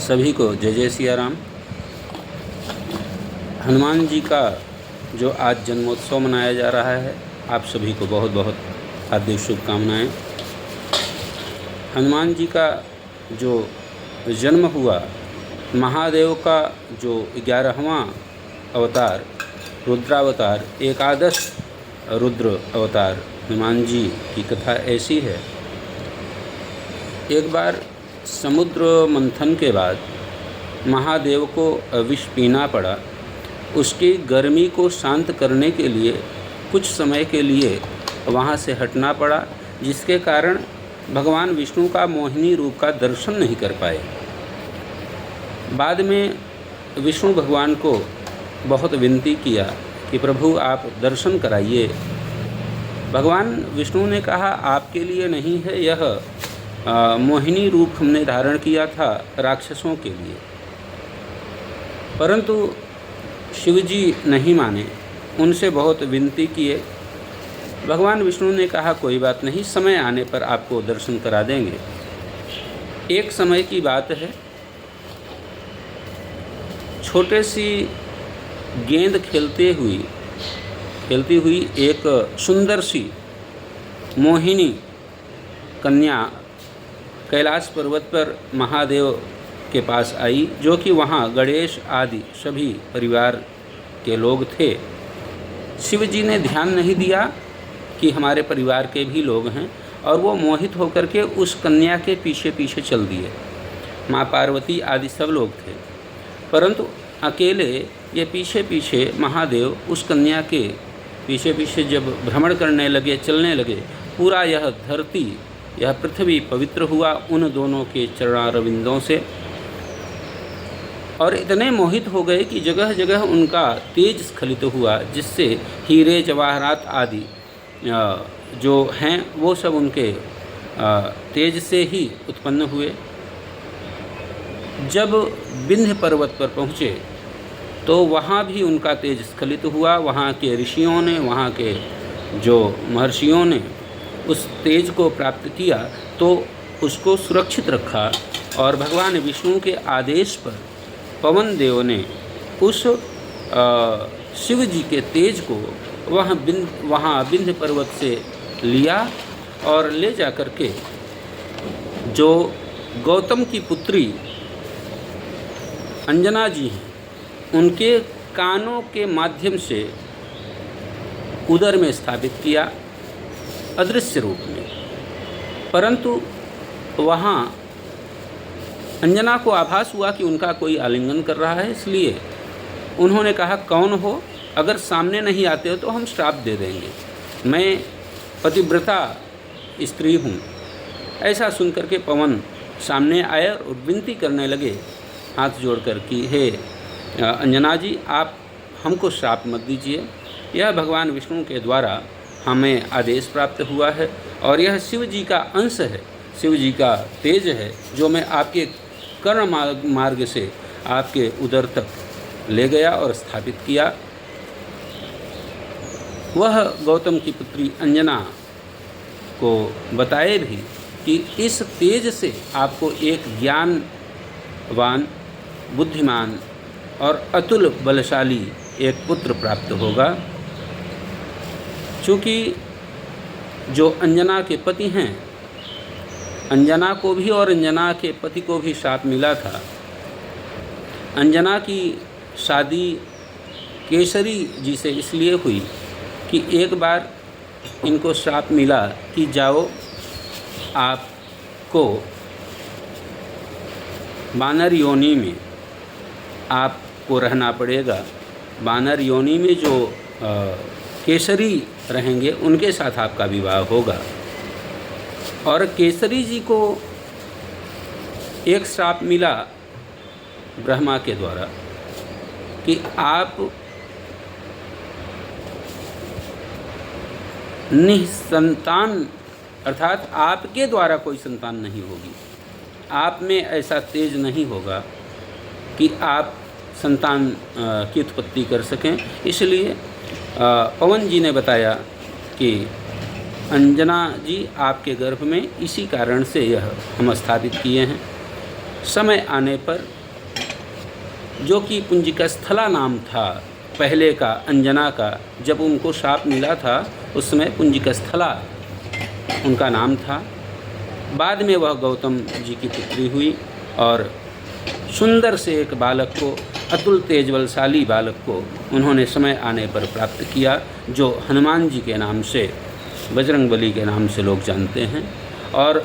सभी को जय जय सिया राम। हनुमान जी का जो आज जन्मोत्सव मनाया जा रहा है, आप सभी को बहुत बहुत हार्दिक शुभकामनाएं। हनुमान जी का जो जन्म हुआ, महादेव का जो 11वां अवतार रुद्रावतार, एकादश रुद्र अवतार हनुमान जी की कथा ऐसी है। एक बार समुद्र मंथन के बाद महादेव को विष पीना पड़ा। उसकी गर्मी को शांत करने के लिए कुछ समय के लिए वहाँ से हटना पड़ा, जिसके कारण भगवान विष्णु का मोहिनी रूप का दर्शन नहीं कर पाए। बाद में विष्णु भगवान को बहुत विनती किया कि प्रभु आप दर्शन कराइए। भगवान विष्णु ने कहा आपके लिए नहीं है, यह मोहिनी रूप हमने धारण किया था राक्षसों के लिए। परंतु शिवजी नहीं माने, उनसे बहुत विनती किए। भगवान विष्णु ने कहा कोई बात नहीं, समय आने पर आपको दर्शन करा देंगे। एक समय की बात है, छोटे सी गेंद खेलती हुई एक सुंदर सी मोहिनी कन्या कैलाश पर्वत पर महादेव के पास आई, जो कि वहाँ गणेश आदि सभी परिवार के लोग थे। शिव जी ने ध्यान नहीं दिया कि हमारे परिवार के भी लोग हैं, और वो मोहित होकर के उस कन्या के पीछे पीछे चल दिए। माँ पार्वती आदि सब लोग थे, परंतु अकेले ये पीछे पीछे महादेव उस कन्या के पीछे पीछे जब भ्रमण करने लगे, चलने लगे, पूरा यह धरती, यह पृथ्वी पवित्र हुआ उन दोनों के चरणारविंदों से। और इतने मोहित हो गए कि जगह जगह उनका तेज स्खलित हुआ, जिससे हीरे जवाहरात आदि जो हैं वो सब उनके तेज से ही उत्पन्न हुए। जब विंध्य पर्वत पर पहुँचे तो वहाँ भी उनका तेज स्खलित हुआ। वहाँ के ऋषियों ने, वहाँ के जो महर्षियों ने उस तेज को प्राप्त किया तो उसको सुरक्षित रखा, और भगवान विष्णु के आदेश पर पवन देव ने उस शिव जी के तेज को वहाँ विंध्य पर्वत से लिया और ले जा कर के जो गौतम की पुत्री अंजना जी हैं, उनके कानों के माध्यम से उदर में स्थापित किया अदृश्य रूप में। परंतु वहाँ अंजना को आभास हुआ कि उनका कोई आलिंगन कर रहा है, इसलिए उन्होंने कहा कौन हो, अगर सामने नहीं आते हो तो हम श्राप दे देंगे, मैं पतिव्रता स्त्री हूँ। ऐसा सुनकर के पवन सामने आए और विनती करने लगे हाथ जोड़कर कि हे अंजना जी, आप हमको श्राप मत दीजिए, यह भगवान विष्णु के द्वारा हमें आदेश प्राप्त हुआ है, और यह शिव जी का अंश है, शिव जी का तेज है, जो मैं आपके कर्ण मार्ग से आपके उदर तक ले गया और स्थापित किया। वह गौतम की पुत्री अंजना को बताए भी कि इस तेज से आपको एक ज्ञानवान, बुद्धिमान और अतुल बलशाली एक पुत्र प्राप्त होगा। चूँकि जो अंजना के पति हैं, अंजना को भी और अंजना के पति को भी श्राप मिला था। अंजना की शादी केसरी जी से इसलिए हुई कि एक बार इनको श्राप मिला कि जाओ, आपको वानर योनि में आपको रहना पड़ेगा। वानर योनि में जो केसरी रहेंगे उनके साथ आपका विवाह होगा। और केसरी जी को एक श्राप मिला ब्रह्मा के द्वारा कि आप निसंतान, अर्थात आपके द्वारा कोई संतान नहीं होगी, आप में ऐसा तेज नहीं होगा कि आप संतान की उत्पत्ति कर सकें। इसलिए पवन जी ने बताया कि अंजना जी आपके गर्भ में इसी कारण से यह हम स्थापित किए हैं। समय आने पर जो कि पुंजिकस्थला नाम था पहले का, अंजना का। जब उनको शाप मिला था उस समय पुंजिकस्थला उनका नाम था। बाद में वह गौतम जी की पुत्री हुई और सुंदर से एक बालक को, अतुल तेजबलशाली बालक को उन्होंने समय आने पर प्राप्त किया, जो हनुमान जी के नाम से, बजरंगबली के नाम से लोग जानते हैं। और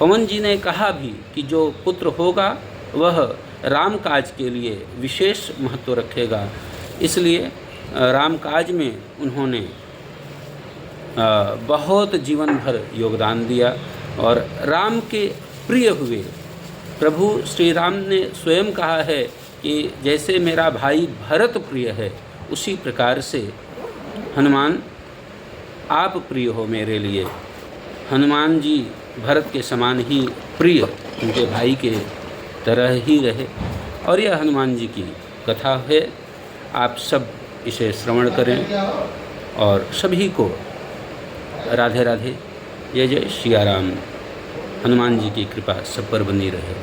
पवन जी ने कहा भी कि जो पुत्र होगा वह राम काज के लिए विशेष महत्व रखेगा, इसलिए राम काज में उन्होंने बहुत जीवन भर योगदान दिया और राम के प्रिय हुए। प्रभु श्री राम ने स्वयं कहा है कि जैसे मेरा भाई भरत प्रिय है, उसी प्रकार से हनुमान आप प्रिय हो मेरे लिए। हनुमान जी भरत के समान ही प्रिय उनके भाई के तरह ही रहे। और यह हनुमान जी की कथा है। आप सब इसे श्रवण करें और सभी को राधे राधे, जय जय सिया राम। हनुमान जी की कृपा सब पर बनी रहे।